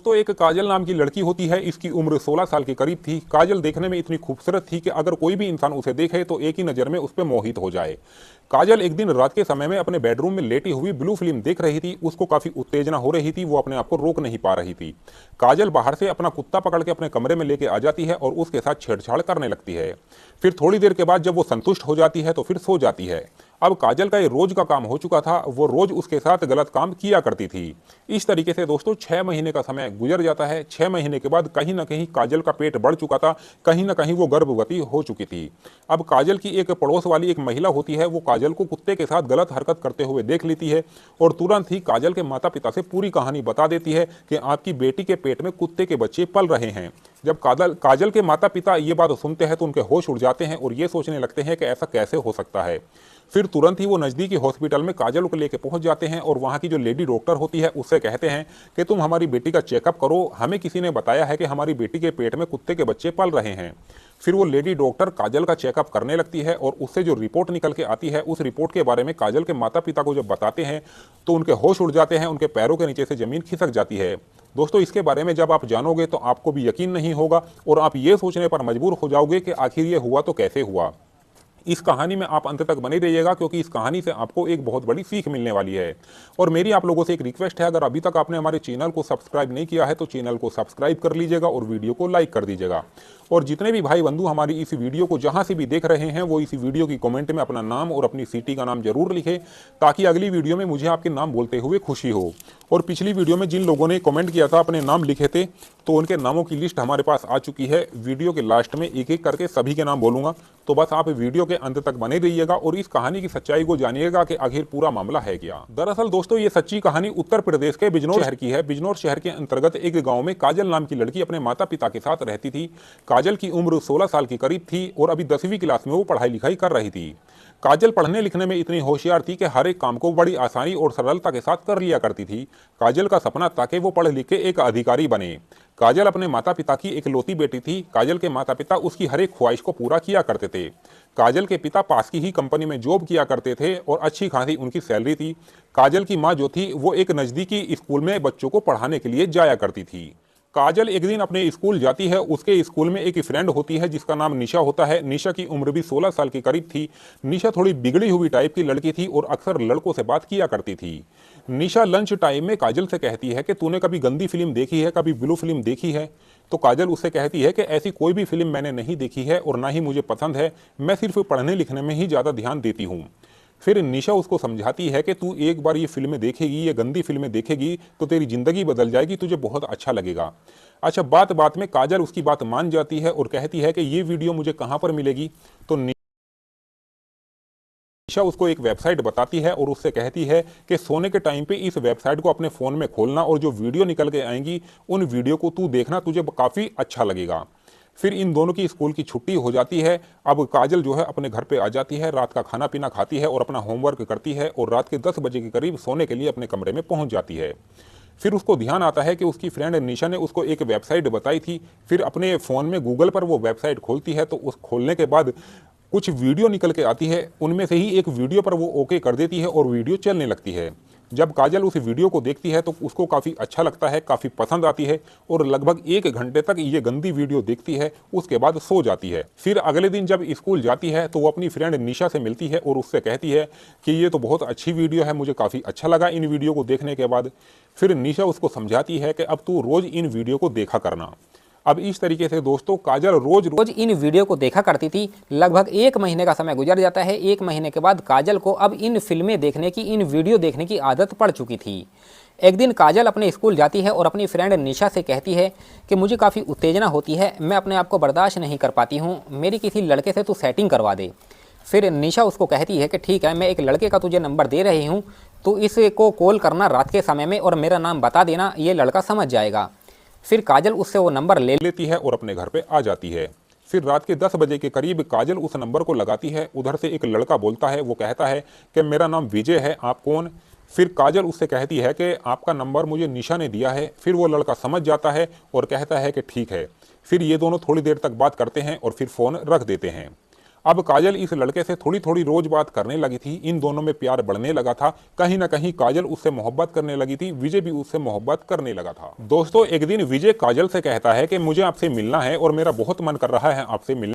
तो एक काजल नाम की लड़की होती है। इसकी उम्र 16 साल के करीब थी। काजल देखने में इतनी खूबसूरत थी कि अगर कोई भी इंसान उसे देखे तो एक ही नज़र में उस पर मोहित हो जाए। काजल एक दिन रात के समय में अपने बेडरूम में लेटी हुई ब्लू फिल्म देख रही थी। उसको काफ़ी उत्तेजना हो रही थी, वो अपने आप को रोक नहीं पा रही थी। काजल बाहर से अपना कुत्ता पकड़ के अपने कमरे में लेके आ जाती है और उसके साथ छेड़छाड़ करने लगती है। फिर थोड़ी देर के बाद जब वो संतुष्ट हो जाती है तो फिर सो जाती है। अब काजल का ये रोज का काम हो चुका था, वो रोज उसके साथ गलत काम किया करती थी। इस तरीके से दोस्तों 6 महीने का समय गुजर जाता है। 6 महीने के बाद कहीं ना कहीं काजल का पेट बढ़ चुका था, कहीं ना कहीं वो गर्भवती हो चुकी थी। अब काजल की एक पड़ोस वाली एक महिला होती है, वो काजल को कुत्ते के साथ गलत हरकत करते हुए देख लेती है और तुरंत ही काजल के माता पिता से पूरी कहानी बता देती है कि आपकी बेटी के पेट में कुत्ते के बच्चे पल रहे हैं। जब काजल के माता पिता ये बात सुनते हैं तो उनके होश उड़ जाते हैं और ये सोचने लगते हैं कि ऐसा कैसे हो सकता है। फिर तुरंत ही वो नज़दीकी हॉस्पिटल में काजल को लेकर पहुंच जाते हैं और वहाँ की जो लेडी डॉक्टर होती है उससे कहते हैं कि तुम हमारी बेटी का चेकअप करो, हमें किसी ने बताया है कि हमारी बेटी के पेट में कुत्ते के बच्चे पल रहे हैं। फिर वो लेडी डॉक्टर काजल का चेकअप करने लगती है और उससे जो रिपोर्ट निकल के आती है उस रिपोर्ट के बारे में काजल के माता पिता को जब बताते हैं तो उनके होश उड़ जाते हैं, उनके पैरों के नीचे से ज़मीन खिसक जाती है। दोस्तों इसके बारे में जब आप जानोगे तो आपको भी यकीन नहीं होगा और आप ये सोचने पर मजबूर हो जाओगे कि आखिर ये हुआ तो कैसे हुआ। इस कहानी में आप अंत तक बने रहिएगा क्योंकि इस कहानी से आपको एक बहुत बड़ी सीख मिलने वाली है। और मेरी आप लोगों से एक रिक्वेस्ट है, अगर अभी तक आपने हमारे चैनल को सब्सक्राइब नहीं किया है तो चैनल को सब्सक्राइब कर लीजिएगा और वीडियो को लाइक कर दीजिएगा। और जितने भी भाई बंधु हमारी इस वीडियो को जहां से भी देख रहे हैं वो इस वीडियो की कमेंट में अपना नाम और अपनी सिटी का नाम जरूर लिखें ताकि अगली वीडियो में मुझे आपके नाम बोलते हुए खुशी हो। और पिछली वीडियो में जिन लोगों ने कमेंट किया था, अपने नाम लिखे थे, तो उनके नामों की लिस्ट हमारे पास आ चुकी है। वीडियो के लास्ट में एक एक करके सभी के नाम बोलूंगा, तो बस आप वीडियो के अंत तक बने रहिएगा और इस कहानी की सच्चाई को जानिएगा कि आखिर पूरा मामला है क्या। दरअसल दोस्तों ये सच्ची कहानी उत्तर प्रदेश के बिजनौर शहर की है। बिजनौर शहर के अंतर्गत एक गाँव में काजल नाम की लड़की अपने माता पिता के साथ रहती थी। काजल की उम्र 16 साल की करीब थी और अभी 10वीं क्लास में वो पढ़ाई लिखाई कर रही थी। काजल पढ़ने लिखने में इतनी होशियार थी कि हर एक काम को बड़ी आसानी और सरलता के साथ कर लिया करती थी। काजल का सपना था कि वो पढ़ लिख के एक अधिकारी बने। काजल अपने माता पिता की इकलौती बेटी थी। काजल के माता पिता उसकी हर एक ख्वाहिश को पूरा किया करते थे। काजल के पिता पास की ही कंपनी में जॉब किया करते थे और अच्छी खासी उनकी सैलरी थी। काजल की माँ जो थी वो एक नज़दीकी स्कूल में बच्चों को पढ़ाने के लिए जाया करती थी। काजल एक दिन अपने स्कूल जाती है। उसके स्कूल में एक फ्रेंड होती है जिसका नाम निशा होता है। निशा की उम्र भी 16 साल के करीब थी। निशा थोड़ी बिगड़ी हुई टाइप की लड़की थी और अक्सर लड़कों से बात किया करती थी। निशा लंच टाइम में काजल से कहती है कि तूने कभी गंदी फिल्म देखी है, कभी ब्लू फिल्म देखी है? तो काजल उससे कहती है कि ऐसी कोई भी फिल्म मैंने नहीं देखी है और ना ही मुझे पसंद है, मैं सिर्फ पढ़ने लिखने में ही ज़्यादा ध्यान देती हूँ। फिर निशा उसको समझाती है कि तू एक बार ये फिल्में देखेगी, ये गंदी फिल्में देखेगी तो तेरी ज़िंदगी बदल जाएगी, तुझे बहुत अच्छा लगेगा। अच्छा, बात बात में काजल उसकी बात मान जाती है और कहती है कि ये वीडियो मुझे कहाँ पर मिलेगी। तो निशा उसको एक वेबसाइट बताती है और उससे कहती है कि सोने के टाइम पे इस वेबसाइट को अपने फ़ोन में खोलना और जो वीडियो निकल के आएंगी उन वीडियो को तू देखना, तुझे काफ़ी अच्छा लगेगा। फिर इन दोनों की स्कूल की छुट्टी हो जाती है। अब काजल जो है अपने घर पे आ जाती है, रात का खाना पीना खाती है और अपना होमवर्क करती है और रात के 10 बजे के करीब सोने के लिए अपने कमरे में पहुंच जाती है। फिर उसको ध्यान आता है कि उसकी फ्रेंड निशा ने उसको एक वेबसाइट बताई थी। फिर अपने फ़ोन में गूगल पर वो वेबसाइट खोलती है तो उस खोलने के बाद कुछ वीडियो निकल के आती है। उनमें से ही एक वीडियो पर वो ओके कर देती है और वीडियो चलने लगती है। जब काजल उस वीडियो को देखती है तो उसको काफ़ी अच्छा लगता है, काफ़ी पसंद आती है और लगभग 1 घंटे तक ये गंदी वीडियो देखती है। उसके बाद सो जाती है। फिर अगले दिन जब स्कूल जाती है तो वो अपनी फ्रेंड निशा से मिलती है और उससे कहती है कि ये तो बहुत अच्छी वीडियो है, मुझे काफ़ी अच्छा लगा इन वीडियो को देखने के बाद। फिर निशा उसको समझाती है कि अब तू रोज़ इन वीडियो को देखा करना। अब इस तरीके से दोस्तों काजल रोज इन वीडियो को देखा करती थी। लगभग 1 महीने का समय गुजर जाता है। 1 महीने के बाद काजल को अब इन फिल्में देखने की, इन वीडियो देखने की आदत पड़ चुकी थी। एक दिन काजल अपने स्कूल जाती है और अपनी फ्रेंड निशा से कहती है कि मुझे काफ़ी उत्तेजना होती है, मैं अपने आप को बर्दाश्त नहीं कर पाती हूँ, मेरी किसी लड़के से तू सेटिंग करवा दे। फिर निशा उसको कहती है कि ठीक है, मैं एक लड़के का तुझे नंबर दे रही हूँ, तो इसको कॉल करना रात के समय में और मेरा नाम बता देना, ये लड़का समझ जाएगा। फिर काजल उससे वो नंबर ले लेती है और अपने घर पे आ जाती है। फिर रात के 10 बजे के करीब काजल उस नंबर को लगाती है। उधर से एक लड़का बोलता है, वो कहता है कि मेरा नाम विजय है, आप कौन? फिर काजल उससे कहती है कि आपका नंबर मुझे निशा ने दिया है। फिर वो लड़का समझ जाता है और कहता है कि ठीक है। फिर ये दोनों थोड़ी देर तक बात करते हैं और फिर फ़ोन रख देते हैं। अब काजल इस लड़के से थोड़ी थोड़ी रोज बात करने लगी थी। इन दोनों में प्यार बढ़ने लगा था। कहीं ना कहीं काजल उससे मोहब्बत करने लगी थी, विजय भी उससे मोहब्बत करने लगा था। दोस्तों, एक दिन विजय काजल से कहता है कि मुझे आपसे मिलना है और मेरा बहुत मन कर रहा है आपसे मिलने